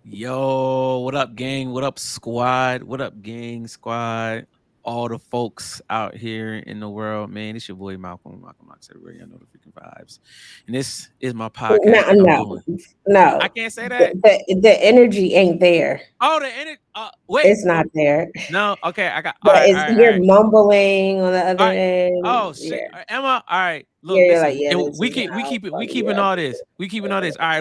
Yo, what up, gang? What up, squad? What up, gang, squad? All the folks out here in the world, man. It's your boy Malcolm Knox everywhere. Y'all know the freaking vibes. And this is my No, podcast that I'm no, doing. I no. can't say The, that. the energy ain't there. Oh, the end. Wait. It's not there. No. Okay. I got. All But right. All it's right. All you're right. mumbling on the All other right. end. Oh shit, Yeah, Emma. All right, look, yeah. You're listen. like, yeah, this We is keep, we how keep it, we funny you keeping have all to this. We keeping all this. All right.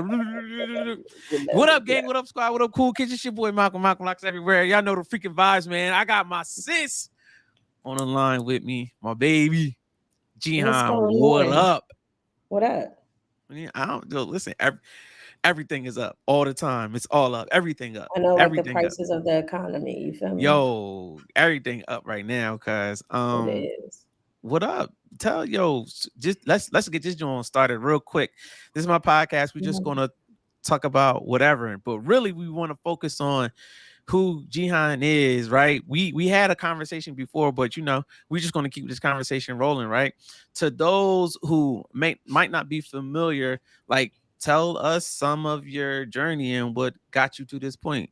What do. up, gang? What up, squad? What up, cool kids? It's your boy Malcolm Locks everywhere. Y'all know the freaking vibes, man. I got my sis on the line with me, my baby What's Jihan. going What on? up? What up? I don't know. Listen, everything is up all the time. It's all up. Everything up. I know, like the Everything up. prices of the economy. You feel me? Yo, everything up right now, cause It is. what up? Tell just let's get this joint started real quick. This is my podcast. We're just Mhm. gonna talk about whatever, but really we want to focus on who Jihan is, right? We had a conversation before, but we're just gonna keep this conversation rolling, right? To those who might not be familiar, like tell us some of your journey and what got you to this point.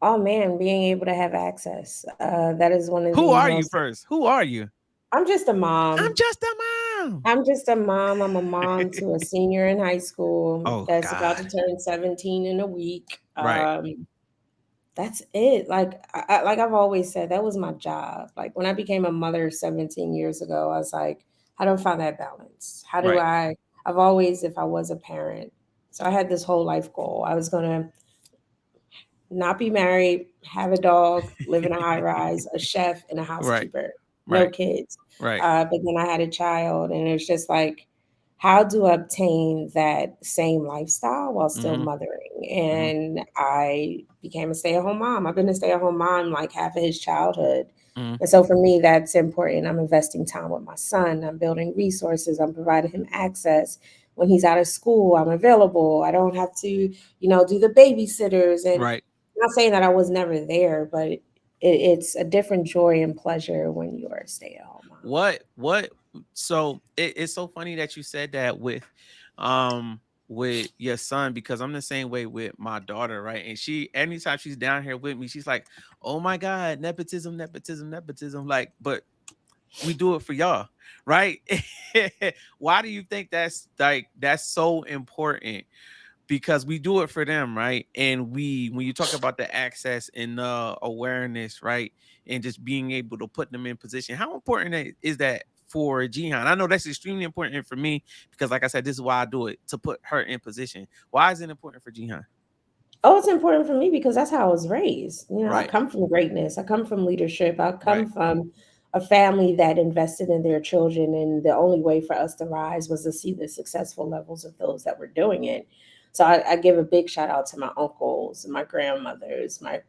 Oh man, being able to have access. That is one of Who the are you most. first? Who are you? I'm just a I'm mom. just a mom. I'm just a mom. I'm a mom to a senior in high school Oh that's about to God. turn 17 in a week. Right. That's it. Like like I've always said, that was my job. Like when I became a mother 17 years ago, I was like, how do I find that balance? How do Right. I? I've always, if I was a parent, so I had this whole life goal. I was gonna not be married, have a dog, live in a high rise, a chef, and a Right. housekeeper. No Right. kids. Right. But then I had a child, and it's just like, how do I obtain that same lifestyle while still Mhm. mothering? Mhm. And I became a stay at home mom. I've been a stay at home mom like half of his childhood. Mhm. And so for me, that's important. I'm investing time with my son. I'm building resources. I'm providing him access. When he's out of school, I'm available. I don't have to, do the babysitters. And Right. not saying that I was never there, but it's a different joy and pleasure when you're a stay-at-home mom. What so it's so funny that you said that with your son because I'm the same way with my daughter, right? And she anytime she's down here with me, she's like, "Oh my god, nepotism, nepotism, nepotism." Like, but we do it for y'all, right? Why do you think that's so important? Because we do it for them, right? And when you talk about the access and the awareness, right, and just being able to put them in position, how important is that for Jihan? I know that's extremely important for me because, like I said, this is why I do it to put her in position. Why is it important for Jihan? Oh, it's important for me because that's how I was raised. I Right, come from greatness. I come from leadership. I right, come from a family that invested in their children, and the only way for us to rise was to see the successful levels of those that were doing it. So I give a big shout out to my uncles, my grandmothers, my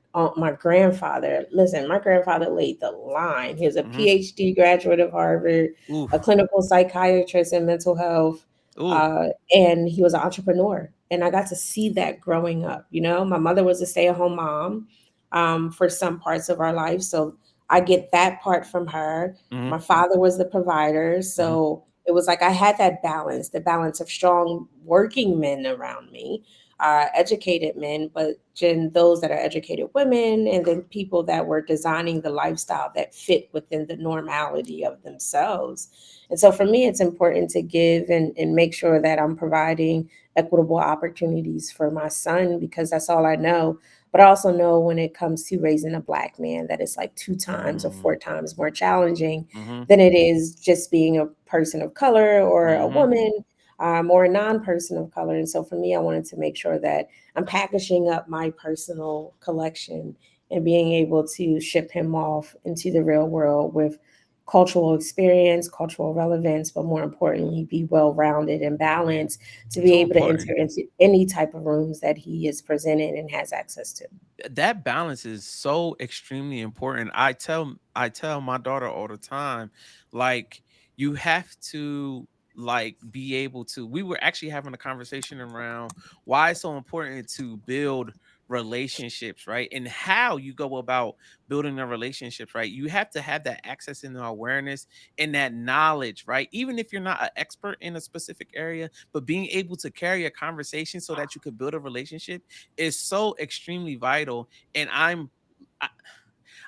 grandfather. Listen, my grandfather laid the line. He was a mm-hmm. PhD graduate of Harvard, a Oof, clinical psychiatrist in mental health, ooh, uh, and he was an entrepreneur. And I got to see that growing up. My mother was a stay at home mom for some parts of our life. So I get that part from her. mm-hmm. My father was the provider. Mm-hmm. So it was like I had that balance, the balance of strong working men around me, educated men, but then those that are educated women, and then people that were designing the lifestyle that fit within the normality of themselves. And so for me, it's important to give and make sure that I'm providing equitable opportunities for my son because that's all I know. But I also know when it comes to raising a black man that it's like two times or four times more challenging Mm-hmm. than it is just being a person of color or a Mm-hmm. woman or a non-person of color. And so for me, I wanted to make sure that I'm packaging up my personal collection and being able to ship him off into the real world with cultural experience, cultural relevance, but more importantly, be well rounded and balanced to be So able to important. enter into any type of rooms that he is presented and has access to. That balance is so extremely important. I tell my daughter all the time, like you have to like be able to. We were actually having a conversation around why it's so important to build relationships, right? And how you go about building the relationships, right? You have to have that access and the awareness and that knowledge, right? Even if you're not an expert in a specific area, but being able to carry a conversation so that you could build a relationship is so extremely vital. And I,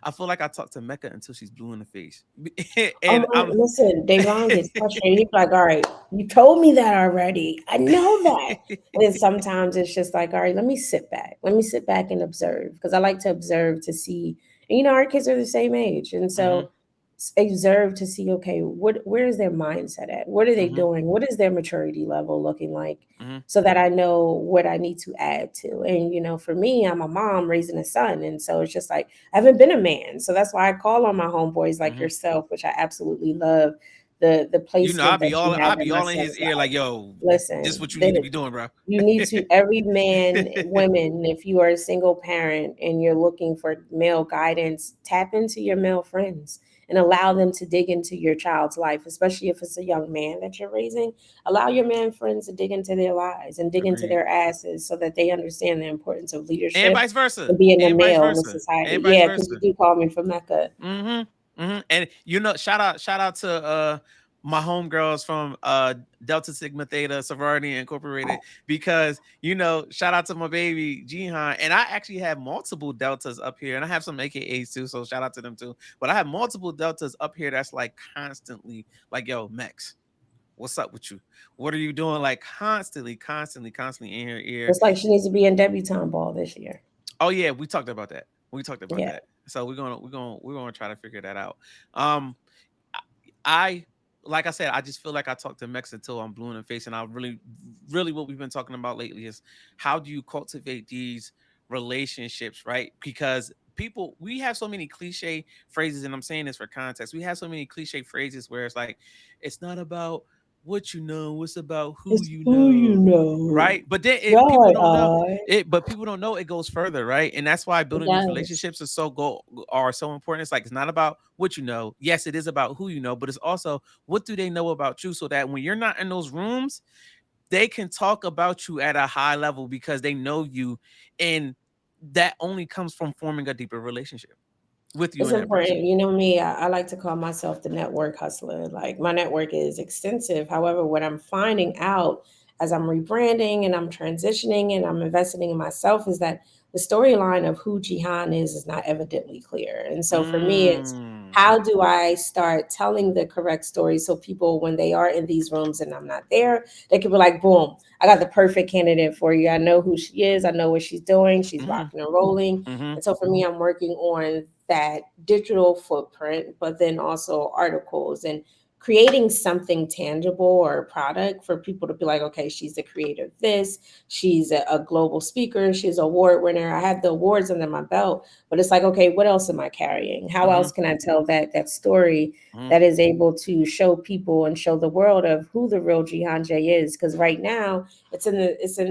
I feel like I talked to Mecca until she's blue in the face. Oh And my, I'm listen, Davon gets frustrated. He's like, all right, you told me that already. I know that. And then sometimes it's just like, all right, let me sit back. Let me sit back and observe because I like to observe to see. And, our kids are the same age. And Mhm, so observe to see, okay, where is their mindset at? What are they mhm, doing? What is their maturity level looking like? mhm, So that I know what I need to add to. And, for me, I'm a mom raising a son. And so it's just like, I haven't been a man. So that's why I call on my homeboys like mhm. yourself, which I absolutely love the You know, I'll placement be that you all have I'll in be my all in his son's ear like, life. "Yo, this Listen, what you need to be doing, bro." you need to, every man, women, if you are a single parent and you're looking for male guidance, tap into your male friends and allow them to dig into your child's life, especially if it's a young man that you're raising. Allow your man friends to dig into their lives and dig into Agreed. their asses so that they understand the importance of And leadership vice versa. and being a And vice male in the versa. society. And vice Yeah, because you versa. do call me from Mecca. Mhm. Mhm. And shout out to my homegirls from Delta Sigma Theta Sorority Incorporated, because shout out to my baby Jihan. And I actually have multiple deltas up here, and I have some AKAs too, so shout out to them too. But I have multiple deltas up here that's like constantly like, yo, Mex, what's up with you? What are you doing? Like constantly in her ear. It's like she needs to be in debutante ball this year. Oh yeah, we talked about that. We talked about Yeah. that. So we're gonna try to figure that out. Um, I like I said, I just feel like I talked to Mex until I'm blue in the face, and I really what we've been talking about lately is how do you cultivate these relationships, right? Because we have so many cliche phrases, and I'm saying this for context. We have so many cliche phrases where it's like, it's not about what you know, it's about who It's you who you know, know. right? But then people Right, don't know it, but people don't know it goes further, right? And that's why it building these does. relationships are so important. It's like, it's not about what you know. Yes, it is about who you know, but it's also what do they know about you, so that when you're not in those rooms, they can talk about you at a high level because they know you, and that only comes from forming a deeper relationship with you It's and that person. important. You know me, I like to call myself the network hustler. Like my network is extensive. However, what I'm finding out as I'm rebranding and I'm transitioning and I'm investing in myself is that the storyline of who Jihan is not evidently clear. And so for me, it's Mm. how do I start telling the correct story so people, when they are in these rooms and I'm not there, they can be like, boom, I got the perfect candidate for you. I know who she is. I know what she's doing. She's Mm-hmm. rocking and rolling. Mm-hmm. And so for me, I'm working on that digital footprint, but then also articles and creating something tangible or a product for people to be like, okay, she's the creator of this, she's a global speaker, she's an award winner. I have the awards under my belt, but it's like, okay, what else am I carrying? How Mm-hmm. else can I tell that story Mm-hmm. that is able to show people and show the world of who the real Jihan J is? Because right now it's in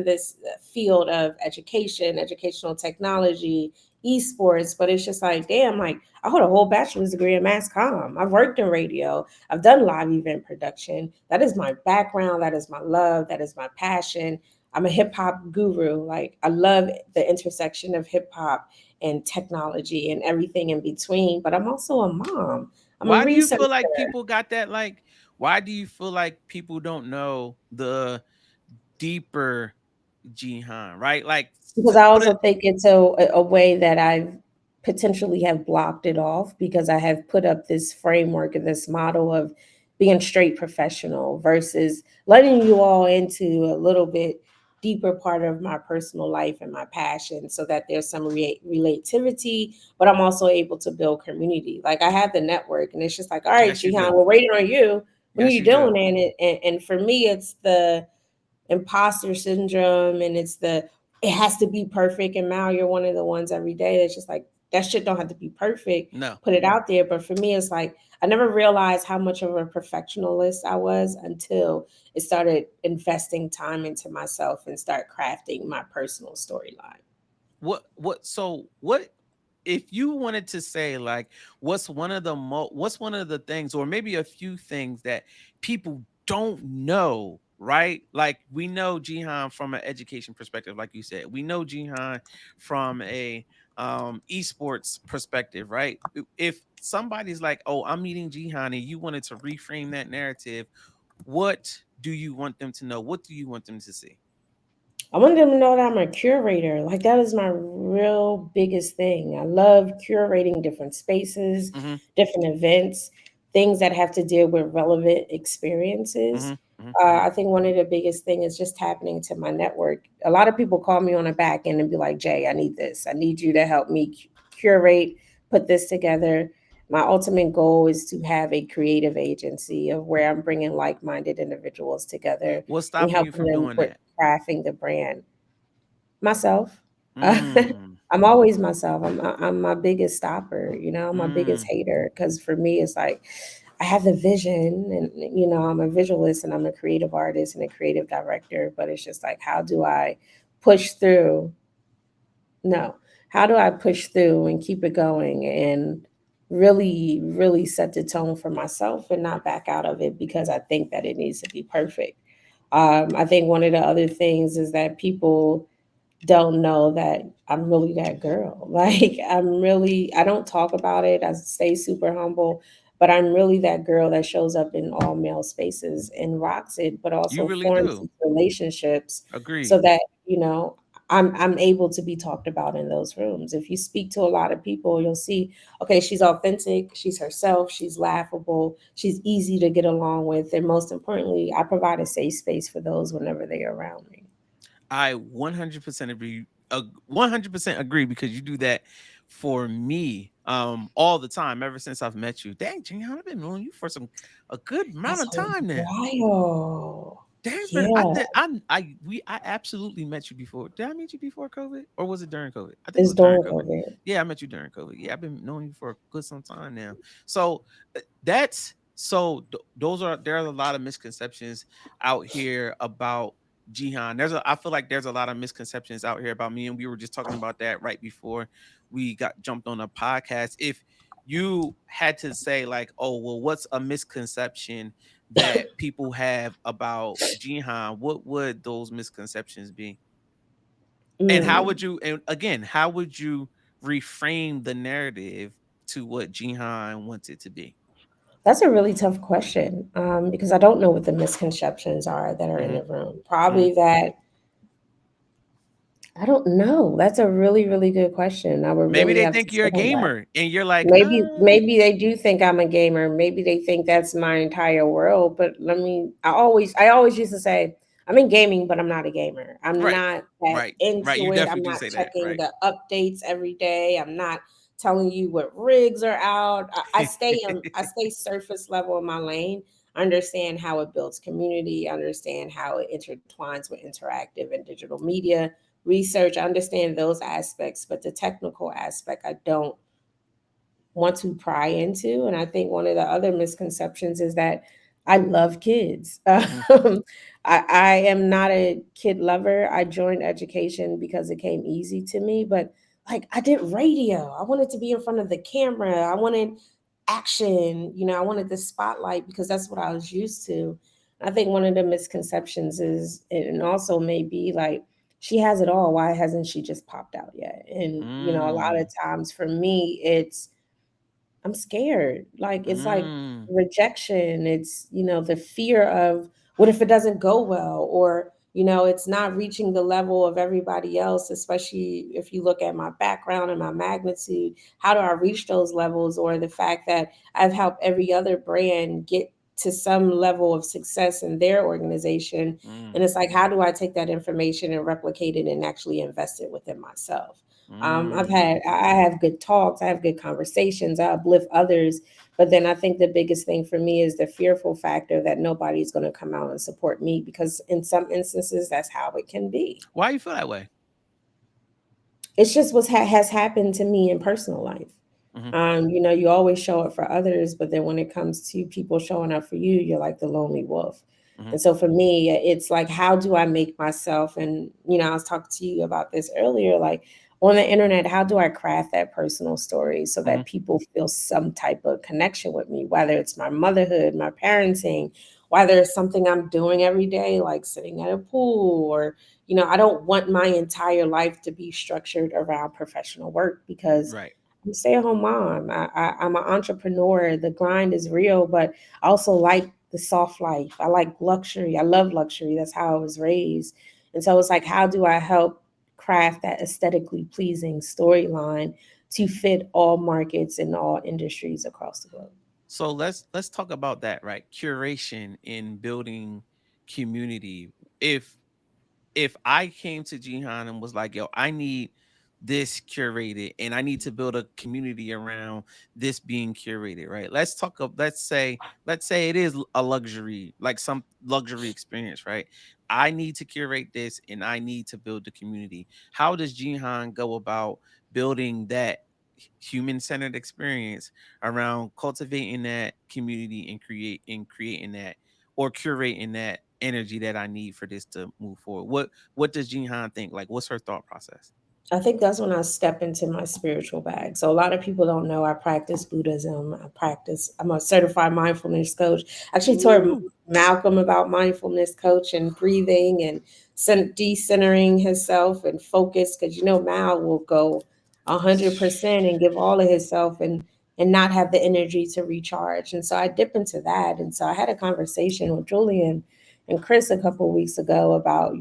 this field of education, educational technology, esports, but it's just like, damn, like I hold a whole bachelor's degree in mass comm. I've worked in radio. I've done live event production. That is my background. That is my love. That is my passion. I'm a hip hop guru. Like I love the intersection of hip hop and technology and everything in between. But I'm also a mom. I'm a Why do you researcher feel like people got that? Like, why do you feel like people don't know the deeper Jihan, right? Like, because I also think it's a way that I've potentially have blocked it off because I have put up this framework and this model of being straight professional versus letting you all into a little bit deeper part of my personal life and my passion so that there's some relativity, but I'm also able to build community. Like I have the network and it's just like, all right, yes, you Jihan, do. we're waiting on you. When are Yes, you you do. doing? And for me, it's the imposter syndrome and it's the it has to be perfect. And Mal, you're one of the ones every day that's just like that shit don't have to be perfect. No. Put it out there. But for me, it's like I never realized how much of a perfectionist I was until it started investing time into myself and start crafting my personal storyline. What if you wanted to say, like, what's one of the things, or maybe a few things that people don't know, right? Like we know Jihan from an education perspective, like you said. We know Jihan from a esports perspective, right? If somebody's like, "Oh, I'm meeting Jihan," and you wanted to reframe that narrative, what do you want them to know? What do you want them to see? I want them to know that I'm a curator. Like that is my real biggest thing. I love curating different spaces, Hmm. different events, things that have to deal with relevant experiences. Hmm. Hmm. I think one of the biggest thing is just tapping into my network. A lot of people call me on the back end and be like, "Jay, I need this. I need you to help me curate, put this together." My ultimate goal is to have a creative agency of where I'm bringing like-minded individuals together What's and stopping you helping from them doing with that? crafting the brand. Myself. Mm, I'm always myself. I'm my biggest stopper, I'm my biggest mm. hater because for me it's like I have the vision and I'm a visualist and I'm a creative artist and a creative director, but it's just like how do I push through no. How do I push through and keep it going and really, really set the tone for myself and not back out of it because I think that it needs to be perfect? I think one of the other things is that people don't know that I'm really that girl. Like I don't talk about it. I stay super humble, but I'm really that girl that shows up in all male spaces and rocks it, but You also really forms do. these relationships so Agreed. that, I'm able to be talked about in those rooms. If you speak to a lot of people, you'll see, okay, she's authentic, she's herself, she's laughable, she's easy to get along with, and most importantly, I provide a safe space for those whenever they're around me. I 100% agree. 100% agree because you do that for me all the time ever since I've met you. Dang, Jihan, I've been knowing you for some a good amount That's of a time now. while. Dang, it's been I Yeah, did I absolutely met you before. Did I meet you before COVID or was it during COVID? I think it it's was during during COVID. COVID. Yeah, I met you during COVID. Yeah, I've been knowing you for a good some time now. So those are there are a lot of misconceptions out here about Jihan. I feel like there's a lot of misconceptions out here about me, and we were just talking about that right before we got jumped on a podcast. If you had to say like, oh well, what's a misconception that people have about Jihan, what would those misconceptions be? And how Mm, would you and again, how would you reframe the narrative to what Jihan wants it to be? that's a really tough question because I don't know what the misconceptions are that are in Mhm, the room. mhm. Probably that I don't know. That's a really, really good question. I would Maybe really they have to think you're a sit on that. gamer and you're like, Maybe they do think I'm a gamer. Maybe they think that's my entire world. But I always used to say I'm in gaming, but I'm not a gamer. I'm right, not that right, right. into You it. definitely I'm do not say that, checking right? the updates every day. I'm not telling you what rigs are out. I stay surface level in my lane. Understand how it builds community. Understand how it intertwines with interactive and digital media research. I understand those aspects, but the technical aspect I don't want to pry into. And I think one of the other misconceptions is that I love kids. Mhm, I am not a kid lover. I joined education because it came easy to me, but like I did radio. I wanted to be in front of the camera. I wanted action. I wanted the spotlight because that's what I was used to. I think one of the misconceptions is, and also maybe like, she has it all. Why hasn't she just popped out yet? And, a lot of mm, times for me, I'm scared. Like it's like mm, rejection. It's, the fear of what if it doesn't go well or, it's not reaching the level of everybody else, especially if you look at my background and my magnitude. How do I reach those levels? Or the fact that I've helped every other brand get to some level of success in their organization. mm, And it's like, how do I take that information and replicate it and actually invest it within myself? mm. I have good talks, I have good conversations, I uplift others, but then I think the biggest thing for me is the fearful factor that nobody's going to come out and support me because in some instances that's how it can be. Why you feel that way? It's just what has happened to me in personal life. Mhm, You always show up for others, but then when it comes to people showing up for you, you're like the lonely wolf. mhm, And so for me, it's like, how do I make myself? And, I was talking to you about this earlier, like on the internet, how do I craft that personal story so mhm, that people feel some type of connection with me, whether it's my motherhood, my parenting, whether it's something I'm doing every day, like sitting at a pool, or, I don't want my entire life to be structured around professional work because Right. I'm a stay-at-home mom. I'm an entrepreneur. The grind is real, but I also like the soft life. I like luxury. I love luxury. That's how I was raised. And so it's like, how do I help craft that aesthetically pleasing storyline to fit all markets and all industries across the globe? So let's talk about that, right? Curation in building community. If I came to Jihan and was like, yo, I need this curated and I need to build a community around this being curated, right? Let's say it is a luxury, like some luxury experience, right? I need to curate this and I need to build the community. How does Jihan go about building that human-centered experience around cultivating that community and creating that or curating that energy that I need for this to move forward? What does Jihan think? Like, what's her thought process? I think that's when I step into my spiritual bag. So a lot of people don't know I practice Buddhism. I'm a certified mindfulness coach. I actually told Ooh. Malcolm about mindfulness coach and breathing and decentering himself and focus, because Mal will go 100% and give all of himself and not have the energy to recharge. And so I dip into that. And so I had a conversation with Julian and Chris a couple of weeks ago about,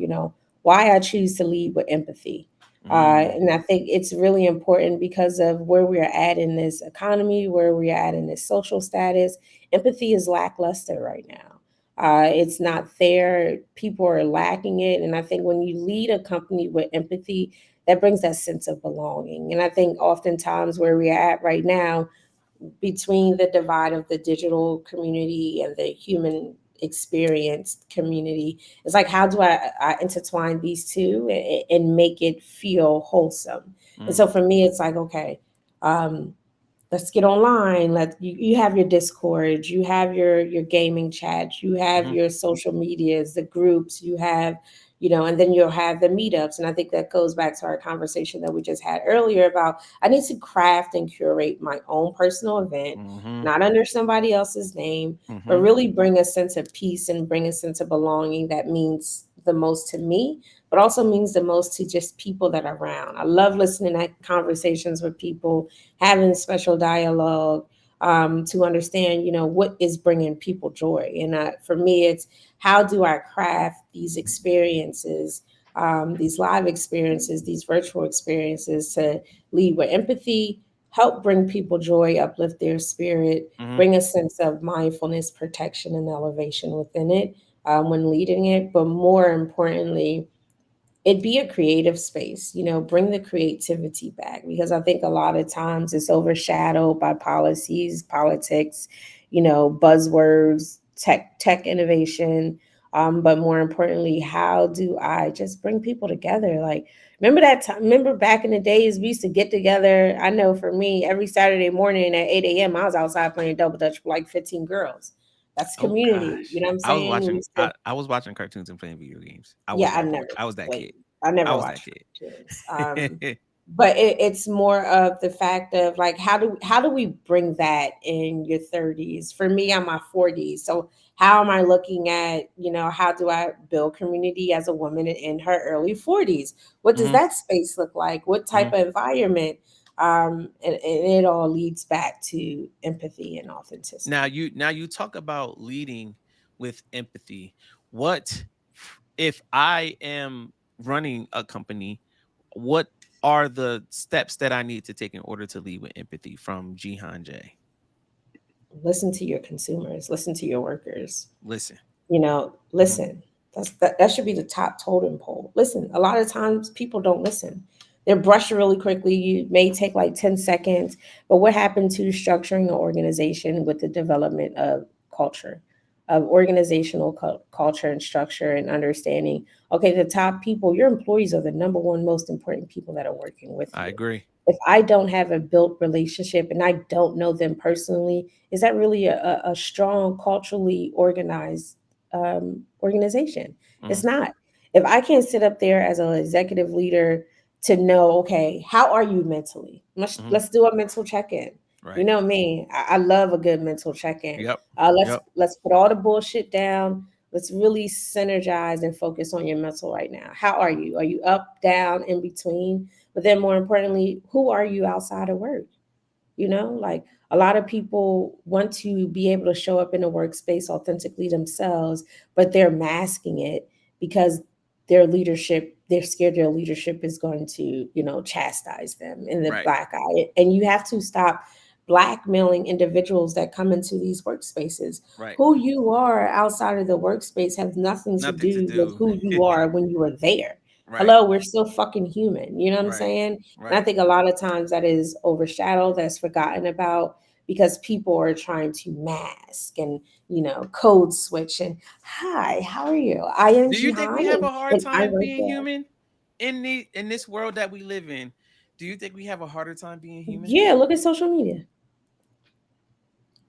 why I choose to lead with empathy. Mm, And I think it's really important because of where we are at in this economy, where we are at in this social status. Empathy is lackluster right now. It's not there. People are lacking it. And I think when you lead a company with empathy, that brings that sense of belonging. And I think oftentimes where we are at right now, between the divide of the digital community and the human experienced community, it's like, how do I intertwine these two and make it feel wholesome? And mm, so for me, it's like, okay, um, let's get online. You have your Discord, you have your gaming chat, you have mhm, your social medias, the groups, you have, and then you'll have the meetups. And I think that goes back to our conversation that we just had earlier about, I need to craft and curate my own personal event, mhm, not under somebody else's name, but mhm, really bring a sense of peace and bring a sense of belonging that means the most to me, but also means the most to just people that are around. I love listening to conversations with people, having special dialogue, to understand, what is bringing people joy. And for me, it's how do I craft these experiences, these live experiences, these virtual experiences, to lead with empathy, help bring people joy, uplift their spirit, mhm, bring a sense of mindfulness, protection, and elevation within it, when leading it. But more importantly, it be a creative space, bring the creativity back, because I think a lot of times it's overshadowed by policies, politics, buzzwords, tech innovation. But more importantly, how do I just bring people together? Like, remember that time? Remember back in the days we used to get together. I know for me, every Saturday morning at 8 a.m., I was outside playing double dutch with like 15 girls. That's oh community. You gosh. know what I'm I was saying? We watching used to. I was watching cartoons and playing video games. I was Yeah, I that boy. never I was that kid. played. I I never was that watched kid. cartoons. But it's more of the fact of like, how do we bring that in your 30s? For me, I'm my 40s. So how am I looking at, how do I build community as a woman in her early 40s? What does Mhm, that space look like? What type mhm. of environment? And it all leads back to empathy and Now authenticity. you talk about leading with empathy. What if I am running a company? What are the steps that I need to take in order to lead with empathy from Jihan J? Listen to your consumers, listen to your workers. Listen. Mhm, Listen. That should be the top totem pole. Listen, a lot of times people don't listen. They're brushed really quickly. You may take like 10 seconds, but what happened to structuring an organization with the development of culture, of organizational culture and structure, and understanding, okay, the top people, your employees are the number one most important people that are working with I you. agree. If I don't have a built relationship and I don't know them personally, is that really a strong, culturally organized organization? It's Mhm, not. If I can't sit up there as an executive leader to know, okay, how are you mentally? Let's, mhm, let's do a mental check in. You Right. know me, I love a good mental check-in. Yep. Let's Yep. let's put all the bullshit down. Let's really synergize and focus on your mental right now. How are you? Are you up, down, in between? But then more importantly, who are you outside of work? Like a lot of people want to be able to show up in a workspace authentically themselves, but they're masking it because they're scared their leadership is going to, chastise them in the Right. black eye. And you have to stop blackmailing individuals that come into these workspaces. Right. Who you are outside of the workspace has nothing to Nothing to do with do. who you are when you were there. Right. Hello, we're still fucking human. You know what I'm Right. saying? And I Right. think a lot of times that is overshadowed, that's forgotten about because people are trying to mask and, code switch. And hi, how are you? I am Do you think we Jihan, have and, a hard and I time work being there. human in this world that we live in? Do you think we have a harder time being human? Yeah, look at social media.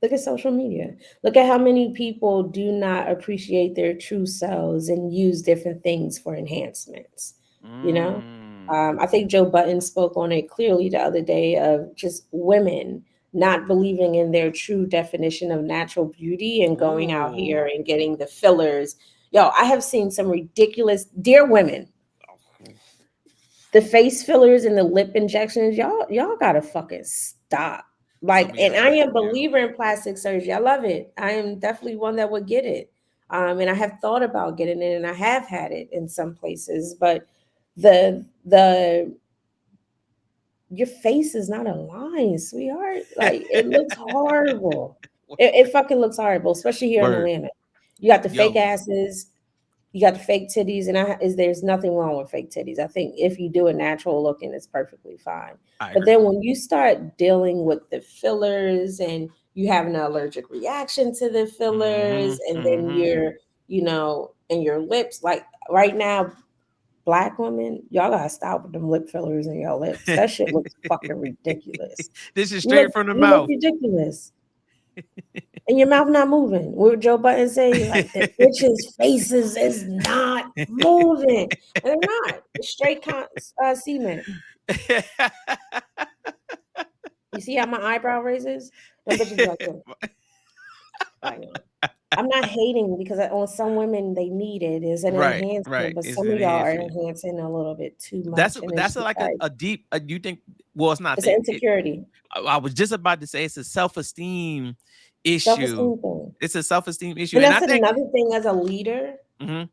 Look at social media. Look at how many people do not appreciate their true selves and use different things for enhancements. You know, Mm. I think Joe Button spoke on it clearly the other day of just women not believing in their true definition of natural beauty and going out here Ooh. and getting the fillers. Yo, I have seen some ridiculous, dear women, the face fillers and the lip injections, y'all gotta fucking stop. Some Like, of and y'all I really am a do. believer in plastic surgery. I love it. I am definitely one that would get it. And I have thought about getting it, and I have had it in some places. But the your face is not aligned, sweetheart. Like, it looks horrible. It fucking looks horrible, especially here in Word. Atlanta. You got the fake Yo, asses, you got the fake titties, and there's nothing wrong with fake titties. I think if you do a natural looking, it's perfectly fine. I But agree. then when you start dealing with the fillers and you have an allergic reaction to the Mm-hmm. fillers, and then Mm-hmm. and your lips, like right now, black women, y'all gotta stop with them lip fillers in your lips. That shit looks fucking ridiculous. This is You look straight from the you look mouth. ridiculous. And your mouth not moving. What would Joe Button say? Like the bitches' faces is not moving, and they're not. It's straight cement. You see how my eyebrow raises? Them bitches be like, "Look, like, I'm not hating because on some women they need it as an Right, enhancement, right. but It's some of y'all are enhancement. enhancing a little bit too much, and it's That's just like like a deep. You think? Well, it's not it's an think. insecurity, I was just about to say it's a self esteem self issue. esteem thing, It's a self esteem issue, and and I that's think. another thing as a leader. Mhm.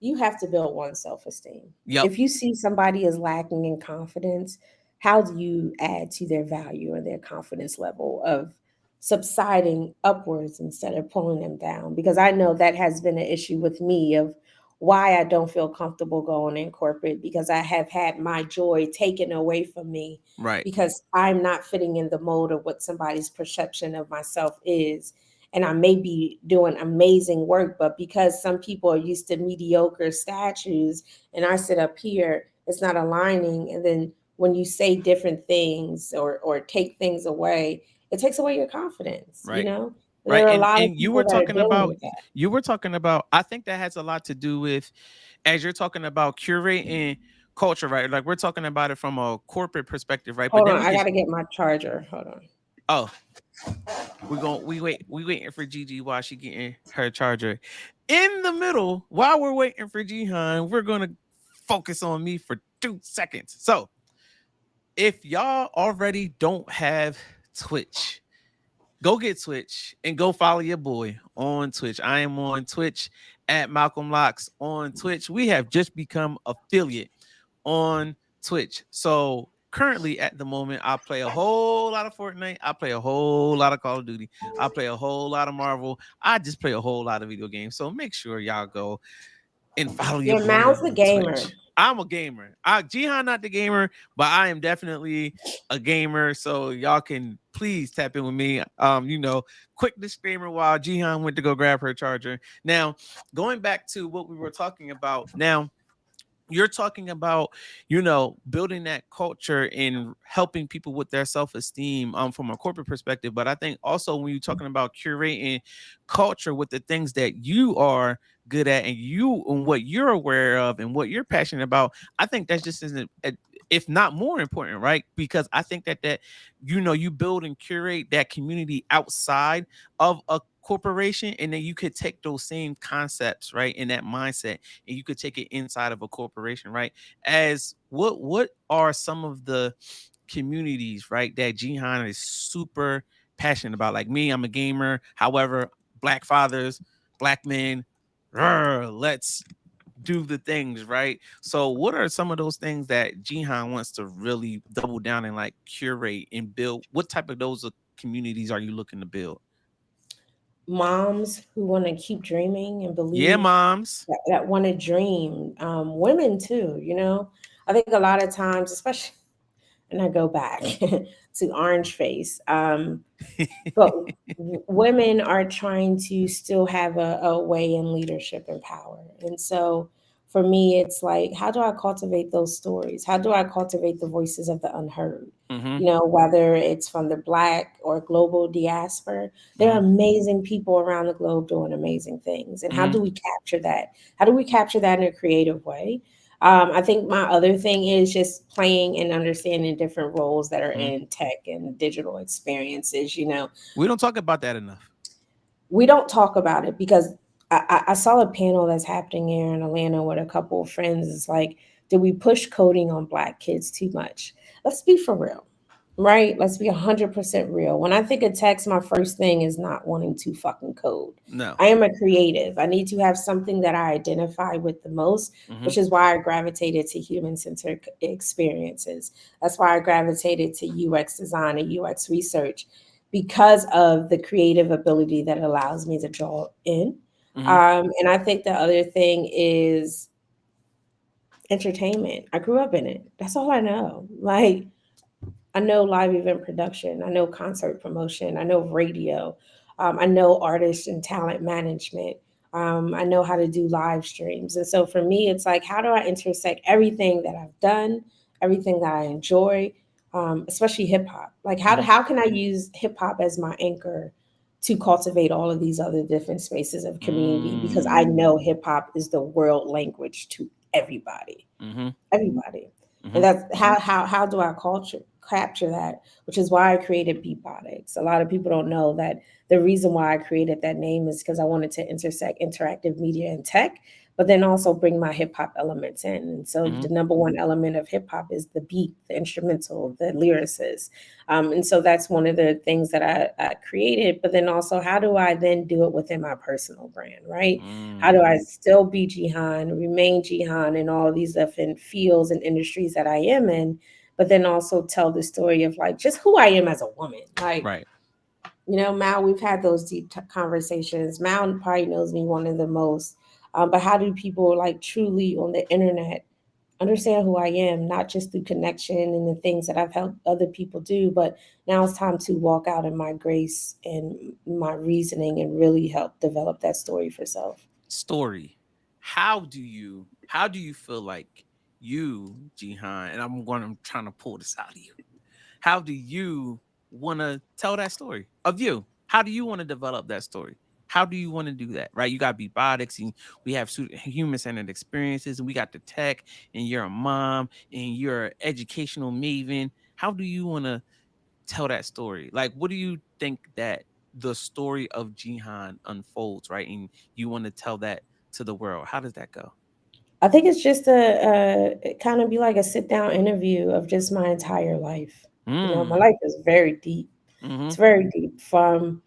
You have to build one's self-esteem. Yep. If you see somebody is lacking in confidence, how do you add to their value or their confidence level of subsiding upwards instead of pulling them down? Because I know that has been an issue with me of why I don't feel comfortable going in corporate because I have had my joy taken away from me Right. because I'm not fitting in the mold of what somebody's perception of myself is, and I may be doing amazing work, but because some people are used to mediocre statues and I sit up here, it's not aligning. And then when you say different things or take things away, it takes away your confidence, Right. There Right. are a lot of And people that are dealing with that. you were talking about I think that has a lot to do with as you're talking about curating culture, right? Like we're talking about it from a corporate perspective, right? But Hold then on, we I can gotta get my charger. Hold on. oh, we waiting for Gigi while she getting her charger. In the middle, while we're waiting for Jihan, we're gonna focus on me for 2 seconds. So if y'all already don't have Twitch, go get Twitch and go follow your boy on Twitch. I am on Twitch at Malcolm Locks on Twitch. We have just become affiliate on Twitch. So currently at the moment, I play a whole lot of Fortnite. I play a whole lot of Call of Duty. I play a whole lot of Marvel. I just play a whole lot of video games. So make sure y'all go and follow your Your boy mouth's a on gamer. Twitch. I'm a gamer. Jihan not the gamer, but I am definitely a gamer. So y'all can please tap in with me. Quick disclaimer while Jihan went to go grab her charger. Now, going back to what we were talking about. Now, you're talking about building that culture and helping people with their self-esteem from a corporate perspective, but I think also when you're talking about curating culture with the things that you are good at and what you're aware of and what you're passionate about, I think that's just if not more important, right? Because I think that you build and curate that community outside of a corporation, and then you could take those same concepts, right, in that mindset, and you could take it inside of a corporation, right? As what are some of the communities, right, that Jihan is super passionate about? Like me, I'm a gamer. However, black fathers, black men, let's do the things, right? So what are some of those things that Jihan wants to really double down and like curate and build? What type of those communities are you looking to build? Moms who want to keep dreaming and Yeah, believe, moms. that want to dream. Women too, you know. I think a lot of times, especially, and I go back to Orange Face. But women are trying to still have a way in leadership and power. And so for me, it's like, how do I cultivate those stories? How do I cultivate the voices of the unheard? Mm-hmm. You know, whether it's from the Black or global diaspora, there are Mm-hmm. amazing people around the globe doing amazing things. And how Mm-hmm. do we capture that? How do we capture that in a creative way? I think my other thing is just playing and understanding different roles that are Mm-hmm. in tech and digital experiences. You know, We don't talk about that enough. we don't talk about it because I saw a panel that's happening here in Atlanta with a couple of friends. It's like, did we push coding on Black kids too much? Let's be for real, right? Let's be 100% real. When I think of text, my first thing is not wanting to fucking code. No. I am a creative. I need to have something that I identify with the most, Mm-hmm. which is why I gravitated to human centered experiences. That's why I gravitated to UX design and UX research, because of the creative ability that allows me to draw in. Mm-hmm. And I think the other thing is entertainment. I grew up in it. That's all I know. Like, I know live event production. I know concert promotion. I know radio. I know artist and talent management. I know how to do live streams. And so for me, it's like, how do I intersect everything that I've done, everything that I enjoy, especially hip hop? Like, Mm-hmm. how can I use hip hop as my anchor to cultivate all of these other different spaces of community? Because I Mm-hmm. know hip hop is the world language to everybody, Mm-hmm. everybody. And Mm-hmm. that's how do I culture capture that, which is why I created Beatbotics. A lot of people don't know that the reason why I created that name is because I wanted to intersect interactive media and tech, but then also bring my hip hop elements in. And so Mm-hmm. the number one element of hip hop is the beat, the instrumental, the lyricist. And so that's one of the things that I created. But then also, how do I then do it within my personal brand, right? How do I still be Jihan, remain Jihan in all of these different fields and industries that I am in, but then also tell the story of like just who I am as a woman. Like, Right. you know, Mal, we've had those deep conversations. Mal probably knows me one of the most. But how do people like truly on the internet understand who I am, not just through connection and the things that I've helped other people do, but now it's time to walk out in my grace and my reasoning and really help develop that story for self. Story. How do you feel like you, Jihan, and I'm trying to pull this out of you. How do you want to tell that story of you? How do you want to develop that story? How do you want to do that? Right? You got Beatbotics, and we have human centered experiences, and we got the tech, and you're a mom, and you're an educational maven. How do you want to tell that story? Like, what do you think that the story of Jihan unfolds, right? And you want to tell that to the world. How does that go? I think it's just it kind of be like a sit down interview of just my entire life. You know, my Mm. life is very deep. Mm-hmm. It's very deep, from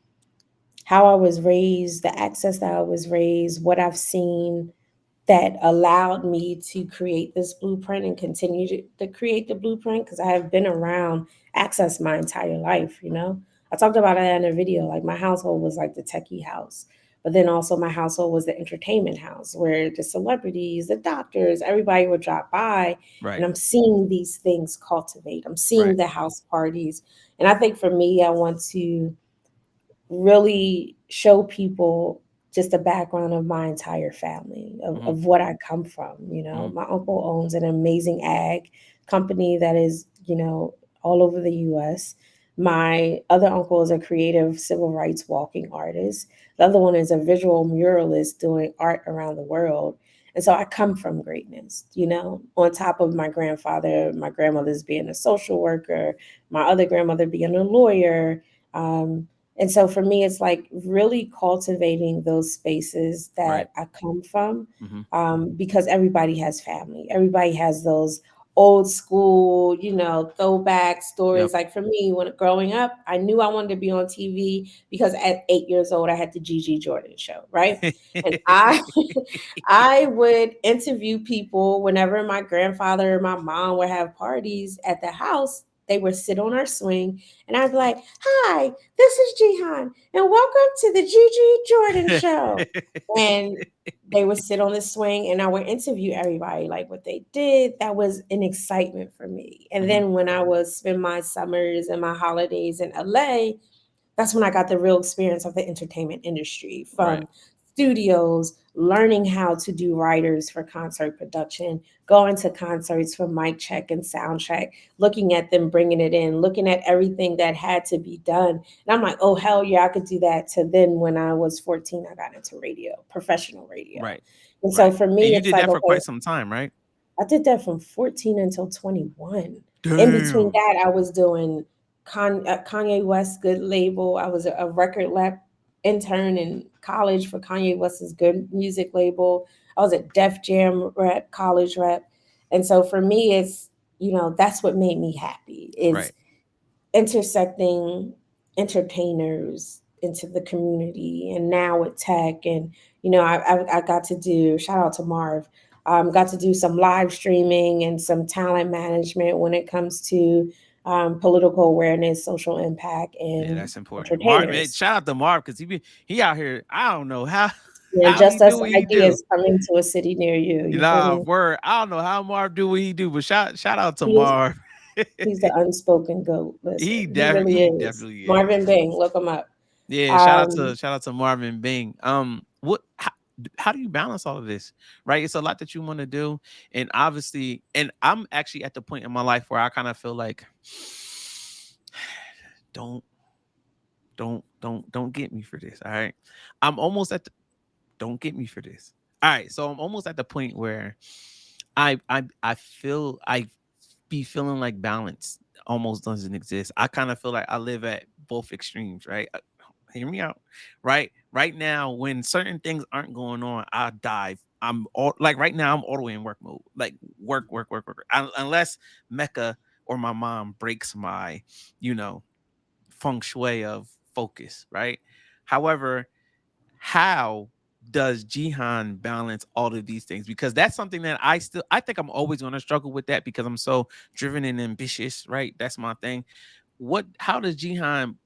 how I was raised, the access that I was raised, what I've seen that allowed me to create this blueprint and continue to create the blueprint, because I have been around access my entire life, you know. I talked about it in a video. Like, my household was like the techie house, but then also my household was the entertainment house where the celebrities, the doctors, everybody would drop by. And Right. I'm seeing these things cultivate. I'm seeing Right. the house parties. And I think for me, I want to really show people just the background of my entire family, Mm-hmm. of what I come from. You Mm-hmm. know, my uncle owns an amazing ag company that is, you know, all over the US. My other uncle is a creative civil rights walking artist. The other one is a visual muralist doing art around the world. And so I come from greatness, on top of my grandfather, my grandmother's being a social worker, my other grandmother being a lawyer. Um, and so for me, it's like really cultivating those spaces Right. that I come from, Mhm. because everybody has family. Everybody has those old school, throwback Yep. stories. Like for me, when growing up, I knew I wanted to be on TV because at 8 years old, I had the Gigi Jordan show, right? And I, I would interview people whenever my grandfather or my mom would have parties at the house. They would sit on our swing, and I'd be like, "Hi, this is Jihan, and welcome to the Gigi Jordan Show." And they would sit on the swing, and I would interview everybody, like what they did. That was an excitement for me. And Mhm. then when I would spend my summers and my holidays in LA, that's when I got the real experience of the entertainment industry, Right. from studios, learning how to do writers for concert production, going to concerts for mic check and sound check, looking at them, bringing it in, looking at everything that had to be done. And I'm like, oh, hell yeah, I could do that. To then when I was 14, I got into radio, professional radio. Right. And so Right. for And me, you it's did like, that for okay, quite some time, right? I did that from 14 until 21. In between Damn. that, I was doing Kanye West Good Label. I was a record lab intern in college for Kanye West's Good Music Label. I was a Def Jam rep, college rep. And so for me, it's, that's what made me happy is Right. intersecting entertainers into the community, and now with tech. And I got to do, shout out to Marv, got to do some live streaming and some talent management when it comes to political awareness, social impact, Yeah, and that's important. Mark, man, entertainers. shout out to Mark because he out here. I don't know how And how he just do us what he do. ideas coming to a city near you. You feel Nah, me? word. I don't know how Marv do what he do, but shout out to He is, Marv. he's the unspoken goat. Listen, he really He is. definitely is. Marvin Bing, look him up. Yeah, Um, shout out to Marvin Bing. What how do you balance all of this? Right? It's a lot that you want to do. And obviously, and I'm actually at the point in my life where I kind of feel like don't don't get me for this. All right. I'm almost at the don't get me for this. All right. So I'm almost at the point where I feel I be feeling like balance almost doesn't exist. I kind of feel like I live at both extremes, right? Hear me out. Right now, when certain things aren't going on, I dive. I'm all like right now, I'm all the way in work mode. Like work. Unless Mecca or my mom breaks my, you know, feng shui of focus, right? However, how does Jihan balance all of these things? Because that's something that I think I'm always going to struggle with that because I'm so driven and ambitious, right? That's my thing. How does Jihan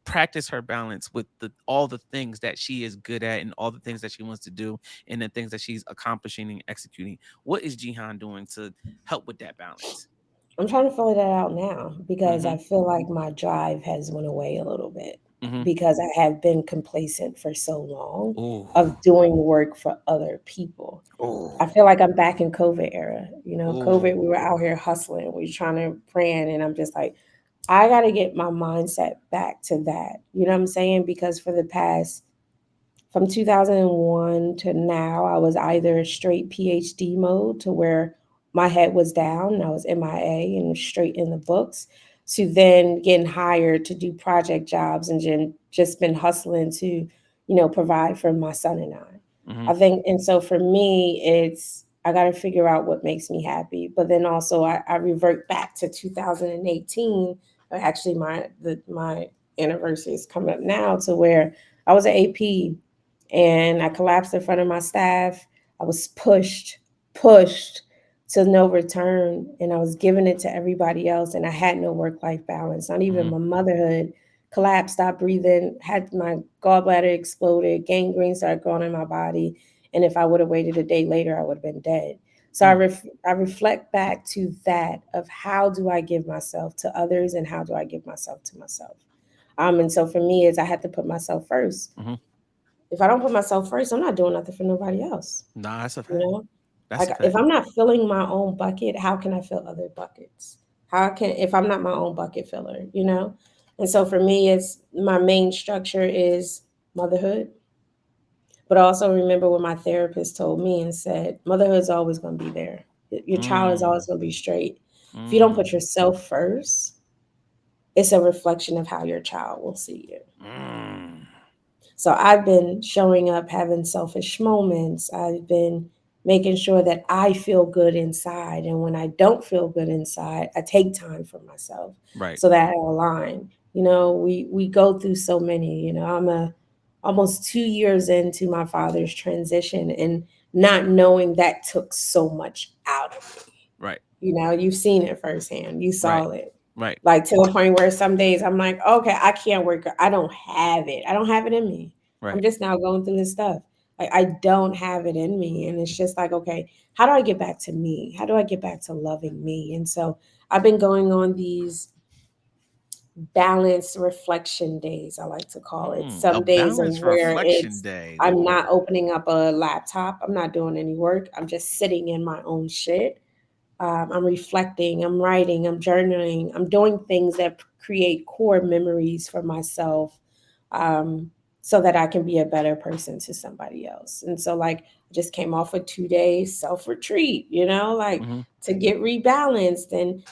practice her balance with all the things that she is good at and all the things that she wants to do and the things that she's accomplishing and executing? What is Jihan doing to help with that balance? I'm trying to figure that out now because Mm-hmm. I feel like my drive has went away a little bit Mm-hmm. because I have been complacent for so long of Oh. doing work for other people. I Oh. feel like I'm back in COVID era. COVID, Oh. we were out here hustling, we were trying to plan, and I'm just like, I got to get my mindset back to that. You know what I'm saying? Because for the past from 2001 to now, I was either straight PhD mode to where my head was down and I was MIA and straight in the books, to then getting hired to do project jobs and then just been hustling to, provide for my son and Mm-hmm. I think, and so for me, I got to figure out what makes me happy. But then also, I revert back to 2018. Actually, my anniversary is coming up now, to where I was an AP and I collapsed in front of my staff. I was pushed to no return, and I was giving it to everybody else, and I had no work life balance. Not even Mm-hmm. my motherhood. Collapsed, stopped breathing, had my gallbladder exploded, gangrene started growing in my body, and if I would have waited a day later, I would have been dead. So Mm. I reflect back to that of how do I give myself to others and how do I give myself to myself. And so for me, is I had to put myself first. Mm-hmm. If I don't put myself first, I'm not doing nothing for nobody else. Nah, that's a You fact. know, That's like a if fact. I'm not filling my own bucket, how can I fill other buckets? How can if I'm not my own bucket filler? And so for me, it's my main structure is motherhood, But I also remember what my therapist told me and said, motherhood's always going to be there. Your child is always Mm, going to be straight. If you don't put mm, yourself first, it's a reflection of how your child will see you. mm. So I've been showing up, having selfish moments. I've been making sure that I feel good inside. And when I don't feel good inside, I take time for myself Right, so that I align. We go through so many, I'm almost 2 years into my father's transition and not knowing that took so much out of me. right, You've seen it firsthand. You right, saw it. right, Like to the point where some days I'm like, okay, I can't work. I don't have it. I don't have it in me. I'm right. just now going through this stuff. Like I don't have it in me. And it's just like, okay, how do I get back to me? How do I get back to loving me? And so I've been going on these balanced reflection days, I like to call it. A Some days of balanced where reflection it's day. I'm Ooh. not opening up a laptop, I'm not doing any work, I'm just sitting in my own shit. I'm reflecting, I'm writing, I'm journaling, I'm doing things that create core memories for myself, um, so that I can be a better person to somebody else. And so, like, I just came off a 2 day self retreat, like Mm-hmm. to get rebalanced. And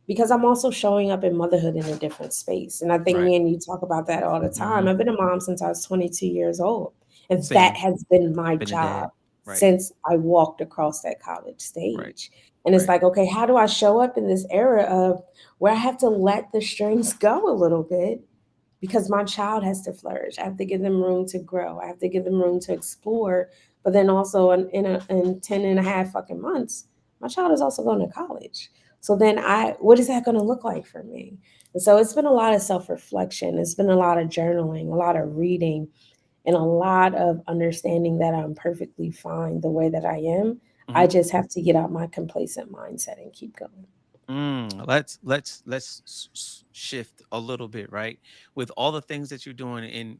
because I'm also showing up in motherhood in a different space. And I think Right. me and you talk about that all the Mm-hmm. time. I've been a mom since I was 22 years old. And that Same. has been my Been a dad. job Right. since I walked across that college Right. stage. And it's Right. like, okay, how do I show up in this era of where I have to let the strings go a little bit because my child has to flourish. I have to give them room to grow. I have to give them room to explore. But then also in 10 and a half fucking months, my child is also going to college. So then what is that going to look like for me? And so it's been a lot of self-reflection. It's been a lot of journaling, a lot of reading, and a lot of understanding that I'm perfectly fine the way that I am. Mm-hmm. I just have to get out my complacent mindset and keep going. Let's shift a little bit, right? With all the things that you're doing, and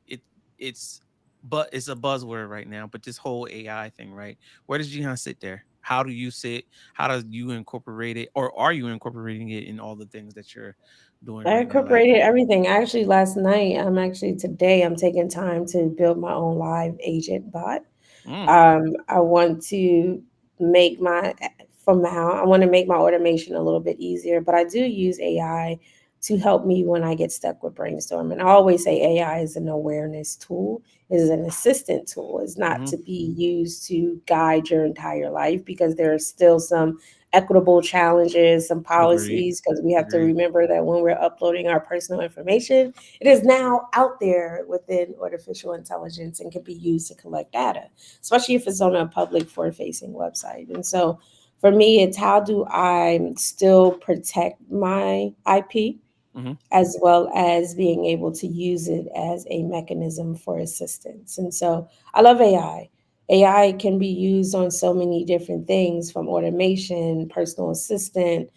it's but it's a buzzword right now. But this whole AI thing, right? Where does Jihan sit there? How do you sit? How do you incorporate it, or are you incorporating it in all the things that you're doing I right now? Like, incorporated everything. Actually, last night, today, I'm taking time to build my own live agent bot. mm, I want to make I want to make my automation a little bit easier, but I do use AI to help me when I get stuck with brainstorming. I always say AI is an awareness tool, it is an assistant tool. It's not mm-hmm, to be used to guide your entire life because there are still some equitable challenges, some agreed, policies, because we have to agreed. remember that when we're uploading our personal information, it is now out there within artificial intelligence and can be used to collect data, especially if it's on a public forward facing website. And so for me, it's how do I still protect my IP Mm-hmm, as well as being able to use it as a mechanism for assistance. And so I love AI. AI can be used on so many different things from automation, personal assistant,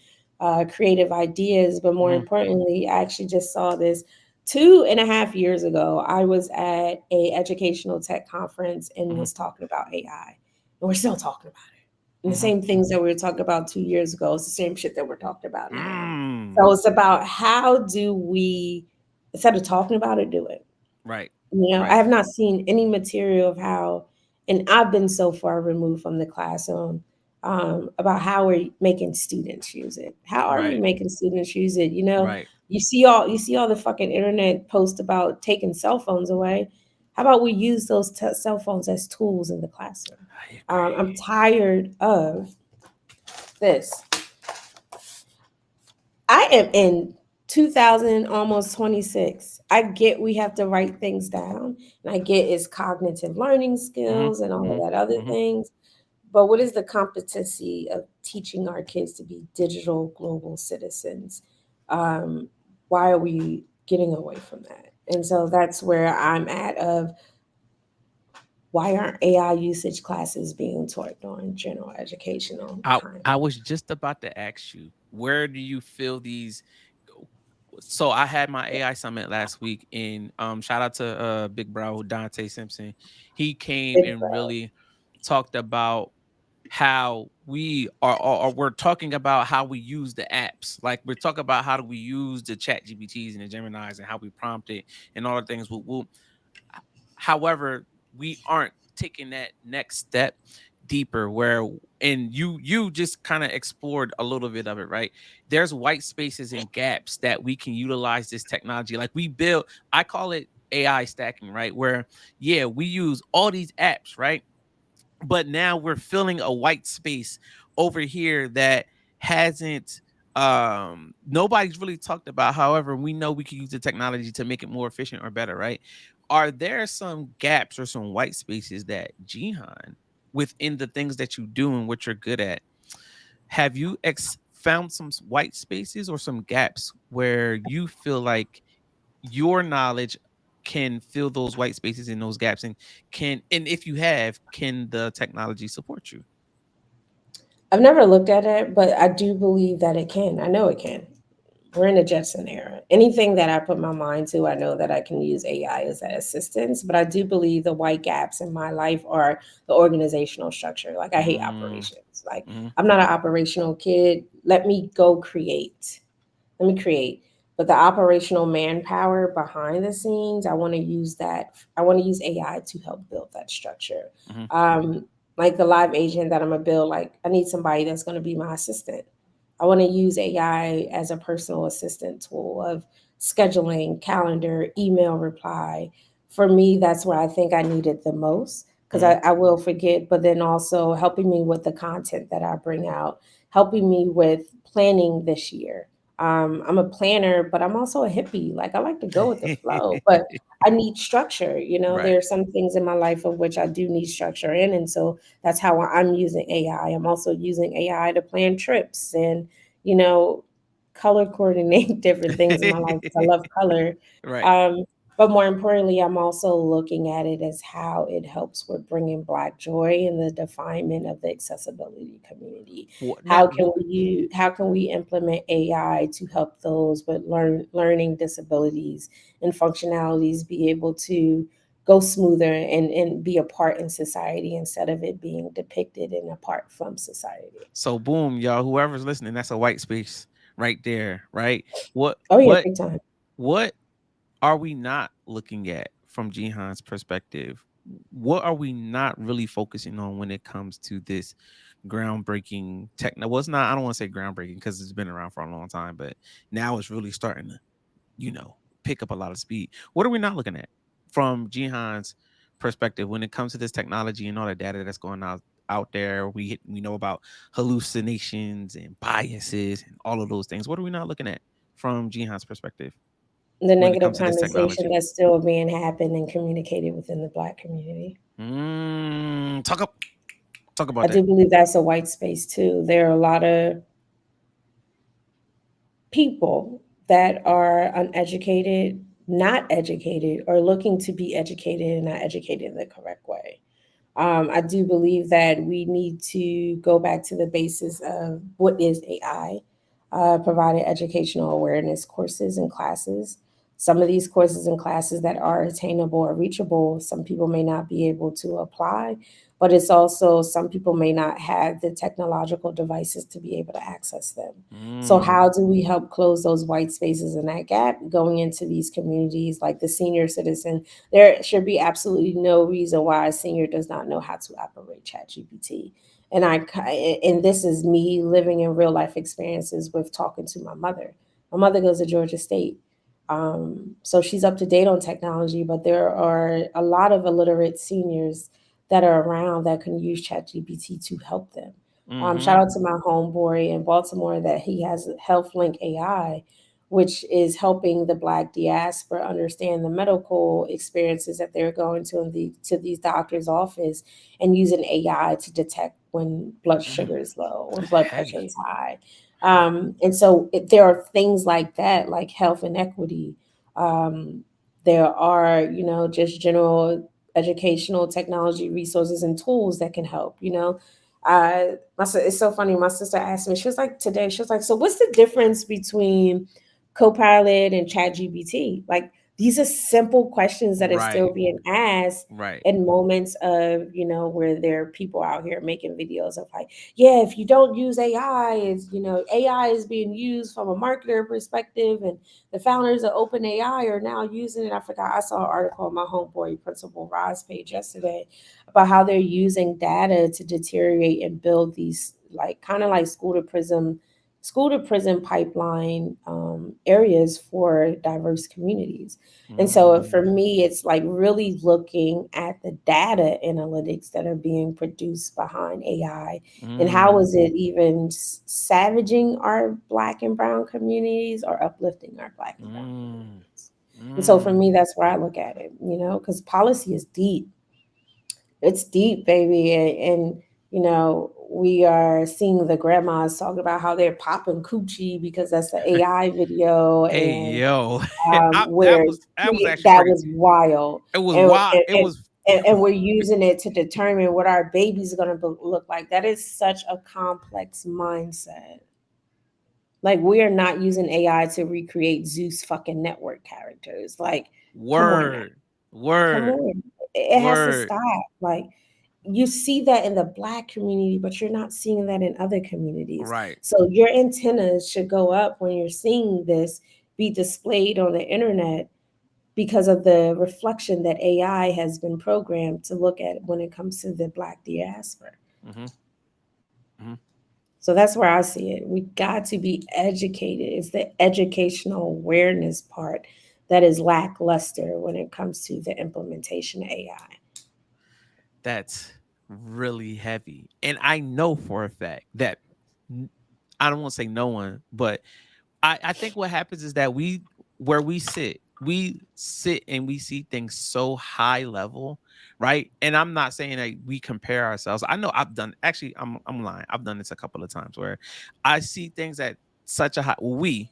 creative ideas. But more mm-hmm, importantly, I actually just saw this 2.5 years ago. I was at a educational tech conference and mm-hmm, was talking about AI. And we're still talking about it. And the mm-hmm. same things that we were talking about 2 years ago is the same shit that we're talking about now. Mm, So it's about how do we, instead of talking about it, do it. right, I right. have not seen any material of how, and I've been so far removed from the classroom, about how we're making students use it. How are we Right, making students use it? right. You see all the fucking internet posts about taking cell phones away. How about we use those cell phones as tools in the classroom? I I'm agree. tired of this. I am in 2000, almost 26. I get we have to write things down, and I get it's cognitive learning Mhm, skills and all of mhm, that other mhm. things. But what is the competency of teaching our kids to be digital global citizens? Um, why are we getting away from that? And so that's where I'm at of why aren't AI usage classes being taught during general educational time? I was just about to ask you, where do you feel these so I had my AI summit last week, and shout out to big bro Dante Simpson. He came Big and bro. really talked about how we are we're talking about how we use the apps. Like we're talking about how do we use the chat GPTs and the Geminis and how we prompt it and all the things. However, we aren't. taking that next step deeper where and you just kind of explored a little bit of it, right? There's white spaces and gaps that we can utilize this technology. Like we build, I call it AI stacking, right? Where yeah, we use all these apps, right? But now we're filling a white space over here that hasn't nobody's really talked about. However, we know we can use the technology to make it more efficient or better, right? Are there some gaps or some white spaces that Jihan, within the things that you do and what you're good at, have you found some white spaces or some gaps where you feel like your knowledge can fill those white spaces in those gaps, and if you have, can the technology support you? I've never looked at it, but I do believe that it can. I know it can. We're in a Jetson era. Anything that I put my mind to, I know that I can use AI as that assistance. But I do believe the white gaps in my life are the organizational structure. Like I hate Mm, operations. Like mhm, I'm not an operational kid. Let me go create. Let me create. But the operational manpower behind the scenes, I want to use that. I want to use AI to help build that structure. mhm, Um, like the live agent that I'm gonna build, like I need somebody that's gonna be my assistant. I want to use AI as a personal assistant tool of scheduling, calendar, email reply. For me, that's where I think I need it the most because mhm. I will forget, but then also helping me with the content that I bring out, helping me with planning this year. I'm a planner, but I'm also a hippie. Like I like to go with the flow, but I need structure. You know, Right. there are some things in my life of which I do need structure in. And so that's how I'm using AI. I'm also using AI to plan trips and, you know, color coordinate different things in my life because I love color. Right. Um, but more importantly, I'm also looking at it as how it helps with bringing Black joy and the definement of the accessibility community. What now? How can we implement AI to help those with learning disabilities and functionalities be able to go smoother and be a part in society instead of it being depicted and apart from society. So boom, y'all, whoever's listening, that's a white space right there, right? What Oh yeah, what big time. what are we not looking at from Jihan's perspective? What are we not really focusing on when it comes to this groundbreaking techno? Well, it's not, I don't want to say groundbreaking because it's been around for a long time, but now it's really starting to, you know, pick up a lot of speed. What are we not looking at from Jihan's perspective when it comes to this technology and all the data that's going out there? We know about hallucinations and biases and all of those things. What are we not looking at from Jihan's perspective The when it negative comes to this conversation technology? that's still being happened and communicated within the Black community. Talk I about that. do believe that's a white space too. There are a lot of people that are uneducated, not educated, or looking to be educated and not educated in the correct way. I do believe that we need to go back to the basis of what is AI, providing educational awareness courses and classes. Some of these courses and classes that are attainable or reachable, some people may not be able to apply, but it's also some people may not have the technological devices to be able to access them. So, Mm, how do we help close those white spaces and that gap going into these communities like the senior citizen? There should be absolutely no reason why a senior does not know how to operate ChatGPT. And this is me living in real life experiences with talking to my mother. My mother goes to Georgia State. So she's up to date on technology, but there are a lot of illiterate seniors that are around that can use ChatGPT to help them. Shout mm-hmm. out to my homeboy in Baltimore that he has HealthLink AI, which is helping the Black diaspora understand the medical experiences that they're going to these doctors' office and using AI to detect when blood Mm. sugar is low, when blood pressure Heavy. is high. And so there are things like that, like health inequity. Um, there are, just general educational technology resources and tools that can help, it's so funny. My sister asked me, she was like, today, she was like, so what's the difference between Copilot and ChatGPT? Like, These are simple questions that are still Right. being asked Right. in moments of, where there are people out here making videos of like, yeah, if you don't use AI, AI is being used from a marketer perspective, and the founders of OpenAI are now using it. I forgot, I saw an article on my homeboy Principal Ross page yesterday about how they're using data to deteriorate and build these like kind of like school to prison pipeline areas for diverse communities. And so for Mm, me, it's like really looking at the data analytics that are being produced behind AI, and how mm, is it even savaging our Black and Brown communities or uplifting our Black and Brown mm, communities. And so for mm. me, that's where I look at it, because policy is deep. It's deep, baby. And we are seeing the grandmas talk about how they're popping coochie because that's the AI video, Hey, and yo. where That was actually that was crazy. wild. It was and, wild. and, It and was and we're using it to determine what our baby's going to look like. That is such a complex mindset. Like, we are not using AI to recreate Zeus fucking network characters. Like, come on now. word. Come Word. on. It has to Word. stop. Like, you see that in the Black community, but you're not seeing that in other communities. Right. So your antennas should go up when you're seeing this be displayed on the internet, because of the reflection that AI has been programmed to look at when it comes to the Black diaspora. Hmm. Hmm. So that's where I see it. We got to be educated. It's the educational awareness part that is lackluster when it comes to the implementation of AI. That's really heavy. And I know for a fact that n- I don't want to say no one, but I think what happens is that where we sit and we see things so high level, right? And I'm not saying that we compare ourselves. I know I've done actually I'm lying. I've done this a couple of times where I see things at such a high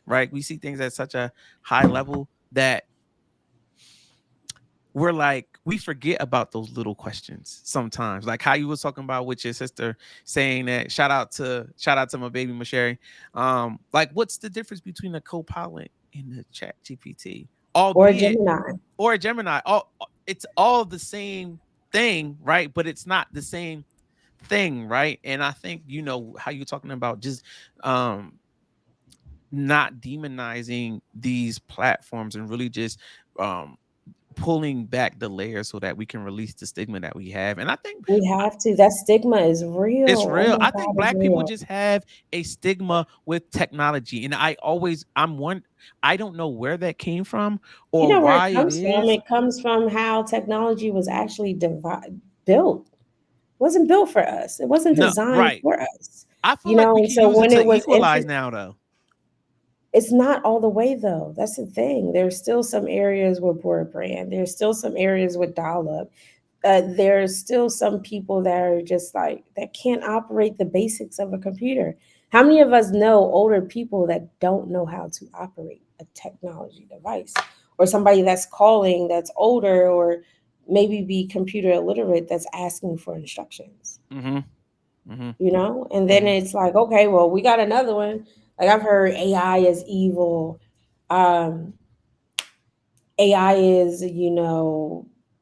right? We see things at such a high level that we're like we forget about those little questions sometimes, like how you was talking about with your sister saying that shout out to my baby Masheri. Like what's the difference between a co-pilot and the chat gpt, Or albeit Gemini. or a Gemini, all it's all the same thing, right? But it's not the same thing, right? And I think how you're talking about just um not demonizing these platforms and really just um pulling back the layers so that we can release the stigma that we have. And I think We have to. That stigma is it's real. Oh real. my I think God, it's black people real. just have a stigma with technology. And I'm one, I don't know where that came from You or know where it why it comes from? is. It comes from how technology was actually built. It wasn't built for us. It wasn't No, designed right. for us. I feel like we And can so use it when to it was equalize now though. it's not all the way though. That's the thing. There's still some areas with broadband. There's still some areas with dial up. There's still some people that are just like that can't operate the basics of a computer. How many of us know older people that don't know how to operate a technology device, or somebody that's calling that's older or maybe be computer illiterate that's asking for instructions? Mhm. Mhm. And then Mhm. it's like, okay, well, we got another one. Like, I've heard AI is evil. um AI is,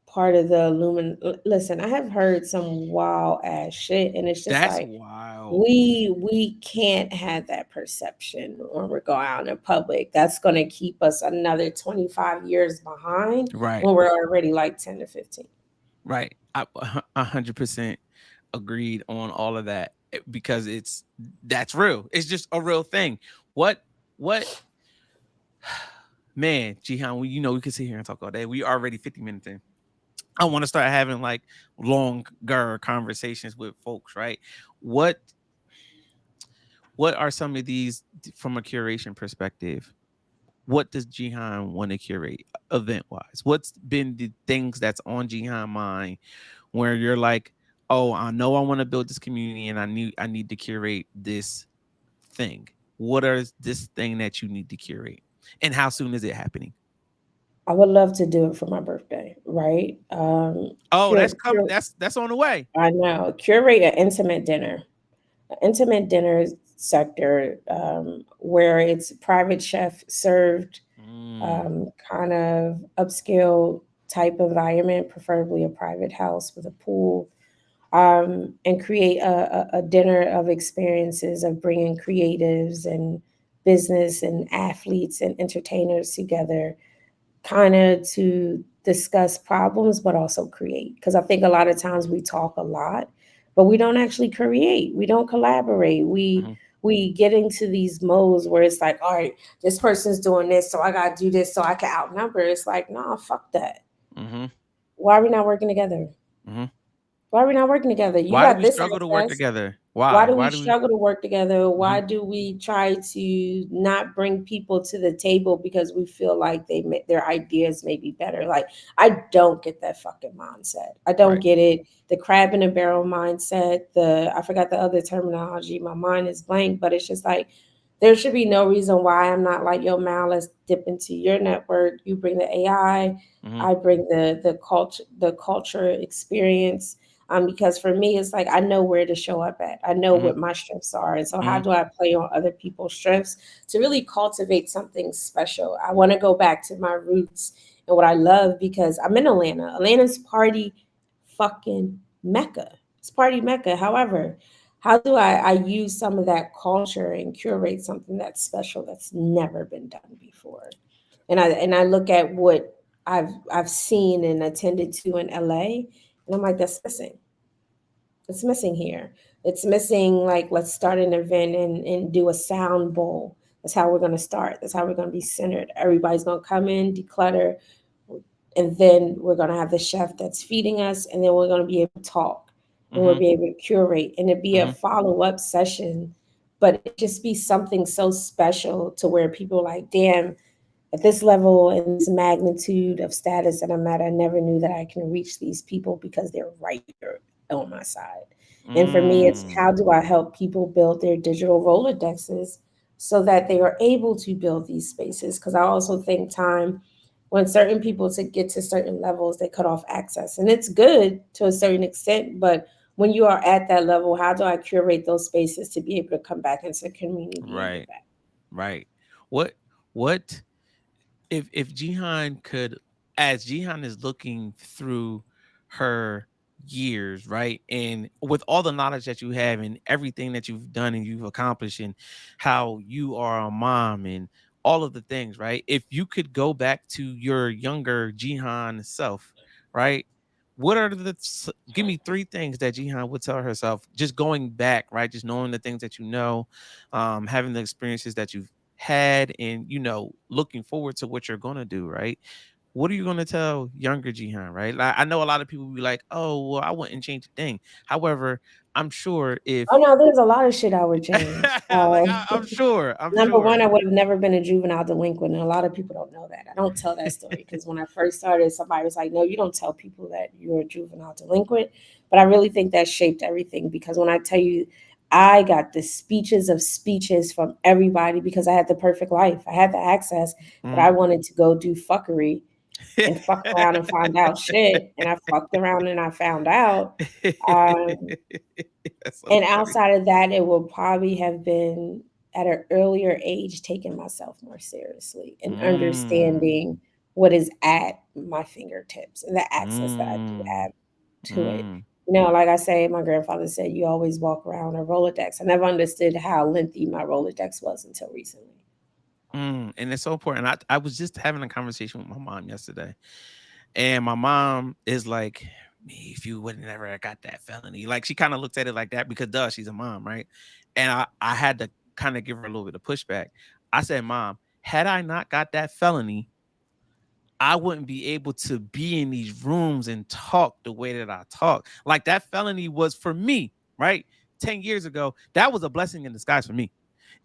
part of the listen, I have heard some wild ass shit, and it's just That's like, wild. we can't have that perception when we're going out in public. That's going to keep us another 25 years behind Right. when we're already like 10 to 15. Right. 100% agreed on all of that because that's real. It's just a real thing. What man, Jihan, we could sit here and talk all day. We already 50 minutes in. I want to start having like longer conversations with folks, right? What what are some of these from a curation perspective? What does Jihan want to curate event wise? What's been the things that's on Jihan mind where you're like, oh, I know I want to build this community and I need to curate this thing. What is this thing that you need to curate? And how soon is it happening? I would love to do it for my birthday, right? Oh, that's coming. That's on the way. I know, curate an intimate dinner sector, where it's private chef served, Mm. kind of upscale type environment, preferably a private house with a pool, and create a dinner of experiences of bringing creatives and business and athletes and entertainers together, kind of to discuss problems but also create, because I think a lot of times we talk a lot but we don't actually create, we don't collaborate, Mhm. we get into these modes where it's like, all right, this person's doing this so I gotta do this so I can outnumber. It's like, nah, fuck that. Mhm. Why are we not working together? Mhm. Why are we not working together? You Why do got we this struggle to work access. together? Why Why? do we Why do we? struggle to work together? Why Mhm. do we try to not bring people to the table because we feel like their ideas may be better? Like, I don't get that fucking mindset. I don't Right. get it. The crab in a barrel mindset. The I forgot the other terminology. My mind is blank, but it's just like there should be no reason why I'm not like, yo, Mal, let's dip into your network. You bring the AI, Mhm. I bring the culture experience, because for me it's like I know where to show up at, I know Mhm. what my strengths are, and so how Mhm. do I play on other people's strengths to really cultivate something special? I want to go back to my roots and what I love, because I'm in Atlanta's party fucking mecca. It's party mecca. However, how do I use some of that culture and curate something that's special that's never been done before? And I look at what I've seen and attended to in LA, and I'm like, that's missing. It's missing here. It's missing, like, let's start an event and do a sound bowl. That's how we're gonna start. That's how we're gonna be centered. Everybody's gonna come in, declutter, and then we're gonna have the chef that's feeding us, and then we're gonna be able to talk, and we'll Mhm. be able to curate, and it'd be a Mhm. follow-up session, but it just be something so special to where people are like, damn, at this level and this magnitude of status that I'm at, I never knew that I can reach these people because they're right here on my side. And for me, it's Mm. how do I help people build their digital Rolodexes so that they are able to build these spaces? Because I also think time, when certain people to get to certain levels, they cut off access. And it's good to a certain extent, but when you are at that level, how do I curate those spaces to be able to come back into the community and give Right. back? Right. What? What? If Jihan could, as Jihan is looking through her years, right, and with all the knowledge that you have and everything that you've done and you've accomplished and how you are a mom and all of the things, right? If you could go back to your younger Jihan self, right? What are give me three things that Jihan would tell herself, just going back, right? Just knowing the things that you know, having the experiences that you've had, and looking forward to what you're gonna do, right? What are you gonna tell younger Jihan, right? Like, I know a lot of people be like, oh well, I wouldn't change a thing. However, I'm sure Oh if no, there's a lot of shit I would change. like I'm sure, Number one, I'm I would have never been a juvenile delinquent, and a lot of people don't know that. I don't tell that story because when I first started, somebody was like, "No, you don't tell people that you're a juvenile delinquent." But I really think that shaped everything, because when I tell you, I got the speeches of speeches from everybody because I had the perfect life. I had the access, but sure. I wanted to go do fuckery and fuck around and find out shit, and I fucked around and I found out. Um, That's so and funny. outside of that, it would probably have been at an earlier age taking myself more seriously and Mm, understanding what is at my fingertips and the access that I do mm, have to it. mm. Like I say, my grandfather said, you always walk around a Rolodex. I never understood how lengthy my Rolodex was until recently. And it's so important. I was just having a conversation with my mom yesterday, and my mom is like, "Me, if you would have never got that felony." Like, she kind of looks at it like that because, duh, she's a mom, right? And I had to kind of give her a little bit of pushback. I said, "Mom, had I not got that felony, I wouldn't be able to be in these rooms and talk the way that I talk. Like, that felony was for me, right? 10 years ago, that was a blessing in disguise for me,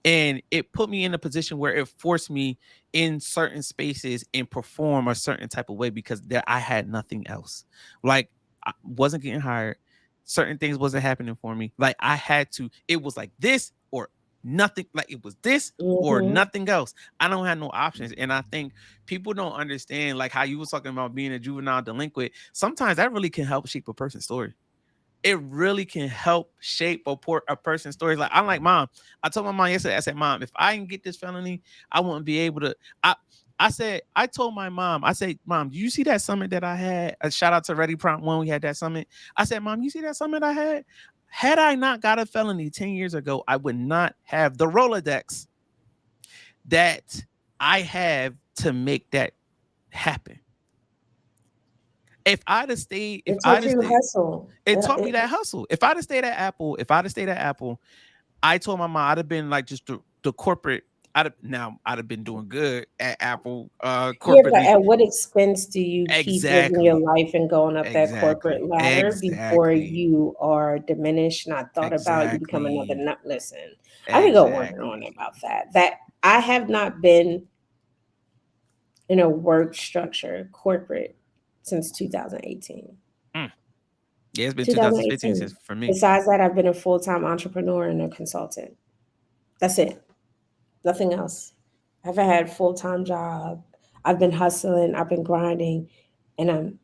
and it put me in a position where it forced me in certain spaces and perform a certain type of way because there I had nothing else. Like, I wasn't getting hired, certain things wasn't happening for me. Like, I had to, it was like this or nothing. Like, it was this or Hmm. nothing else. I don't have no options. And I think people don't understand, like how you was talking about being a juvenile delinquent. Sometimes that really can help shape a person's story. It really can help shape a person's story. Like, I'm like, mom, I told my mom yesterday, I said, Mom, if I didn't get this felony, I wouldn't be able to. I told my mom, I said, Mom, do you see that summit that I had? A shout out to Ready Prompt One. We had that summit. I said, Mom, you see that summit I had? Had I not got a felony 10 years ago, I would not have the Rolodex that I have to make that happen. If It I'd taught have you stayed, hustle. it taught me that hustle. If I'd have stayed at Apple, I told my mom I'd have been like just the corporate. I'd have been doing good at Apple Yeah, but corporately. at what expense do you keep living your Exactly. life and going up that corporate Exactly. ladder before Exactly. you are diminished, not thought about, you become another Exactly. nut? Listen, I could go on and on Exactly. about that. That I have not been in a work structure, corporate, since 2018. Mm. Yeah, it's been 2015 since 2018. for me. Besides that, I've been a full time entrepreneur and a consultant. That's it. Nothing else. I haven't had a full time job. I've been hustling. I've been grinding, and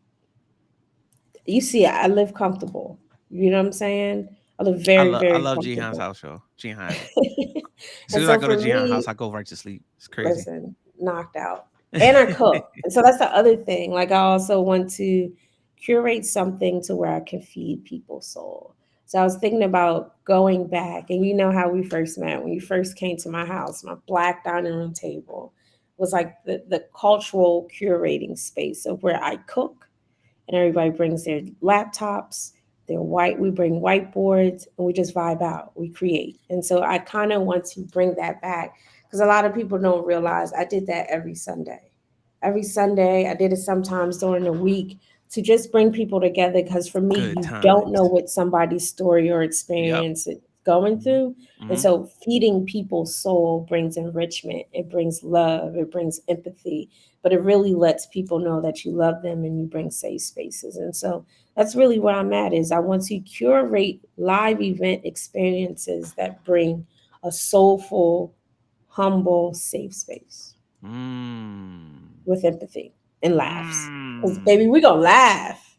you see, I live comfortable. You know what I'm saying? I live very, I very love Jihan's comfortable. house show. Jihan. As soon And as I so go to for Jihan's me, house, I go right to sleep. It's crazy. listen, knocked out. And I cook. And so that's the other thing. Like I also want to curate something to where I can feed people's soul. So I was thinking about going back, and you know how we first met when you first came to my house, my black dining room table was like the cultural curating space of where I cook, and everybody brings their laptops, their white, we bring whiteboards, and we just vibe out, we create. And so I kind of want to bring that back because a lot of people don't realize I did that every Sunday. Every Sunday, I did it sometimes during the week to just bring people together because for me, Good you don't know times. what somebody's story or Yep. experience is going Hmm. through. And Hmm. so feeding people's soul brings enrichment, it brings love, it brings empathy, but it really lets people know that you love them and you bring safe spaces. And so that's really where I'm at is I want to curate live event experiences that bring a soulful, humble, safe space Mm. with empathy and laughs. Because baby, Mm. we're gonna laugh.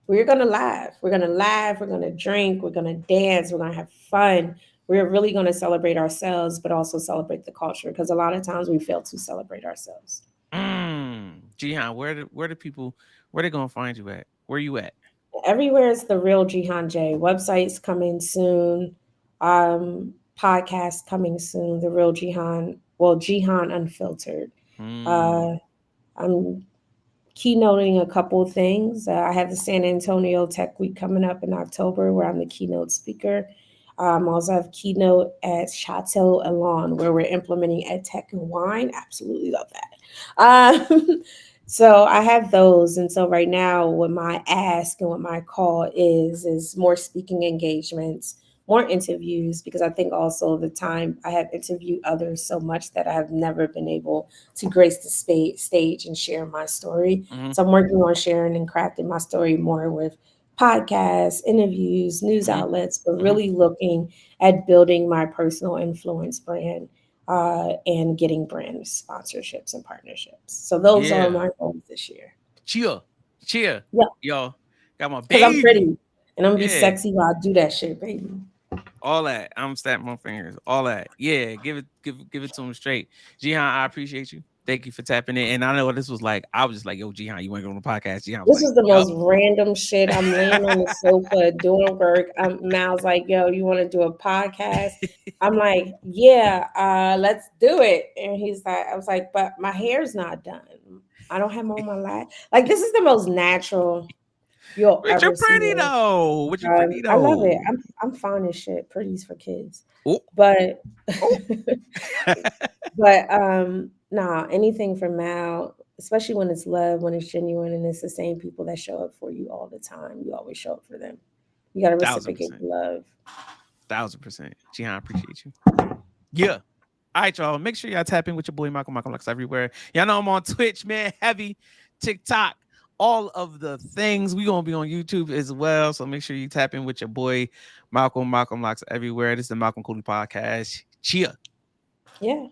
We're gonna laugh. We're gonna laugh. We're gonna drink. We're gonna dance. We're gonna have fun. We're really gonna celebrate ourselves, but also celebrate the culture. Because a lot of times we fail to celebrate ourselves. Mm. Jihan, where the people where they gonna find you at? Where you at? Everywhere is the real Jihan J. Websites coming soon. Podcast coming soon. The real Jihan. Well, Jihan Unfiltered. Uh, Mm. I'm keynoting a couple of things. I have the San Antonio Tech Week coming up in October, where I'm the keynote speaker. Also have keynote at Chateau Elan, where we're implementing ed tech and wine. Absolutely love that. So I have those, and so right now, what my ask and what my call is more speaking engagements, more interviews, because I think also the time I have interviewed others so much that I have never been able to grace the stage and share my story. Hmm. So I'm working on sharing and crafting my story more with podcasts, interviews, news Hmm. outlets, but Hmm. really looking at building my personal influence brand and getting brand sponsorships and partnerships. So those are Yeah. my goals this year. Cheer. Cheer. Yeah, Yo. Got my because I'm baby. pretty and I'm gonna be Yeah. sexy while I do that shit, baby. All that. I'm snapping my fingers. All that. Yeah. Give it to him straight. Jihan, I appreciate you. Thank you for tapping in. And I know what this was like. I was just like, yo, Jihan, you want to go on the podcast? Jihan was This like, was the yup. most random shit. I'm laying on the sofa doing work. Mal's like, yo, you want to do a podcast? I'm like, yeah, let's do it. And he's like, I was like, but my hair's not done. I don't have on my light. Like, this is the most natural you'll But you're ever see pretty me. though. But you're pretty I love it. though. I'm fine as shit. Pretty's for kids. Oh, But oh. but nah, anything from Mal, especially when it's love, when it's genuine and it's the same people that show up for you all the time. You always show up for them. You gotta Thousand reciprocate percent. the love. 1000%. Jihan, I appreciate you. Yeah. All right, y'all. Make sure y'all tap in with your boy Malcolm Lux everywhere. Y'all know I'm on Twitch, man. Heavy, TikTok, all of the things. We gonna be on YouTube as well. So make sure you tap in with your boy Malcolm Lux everywhere. This is the Malcolm Cooley Podcast. Cheer. Yeah.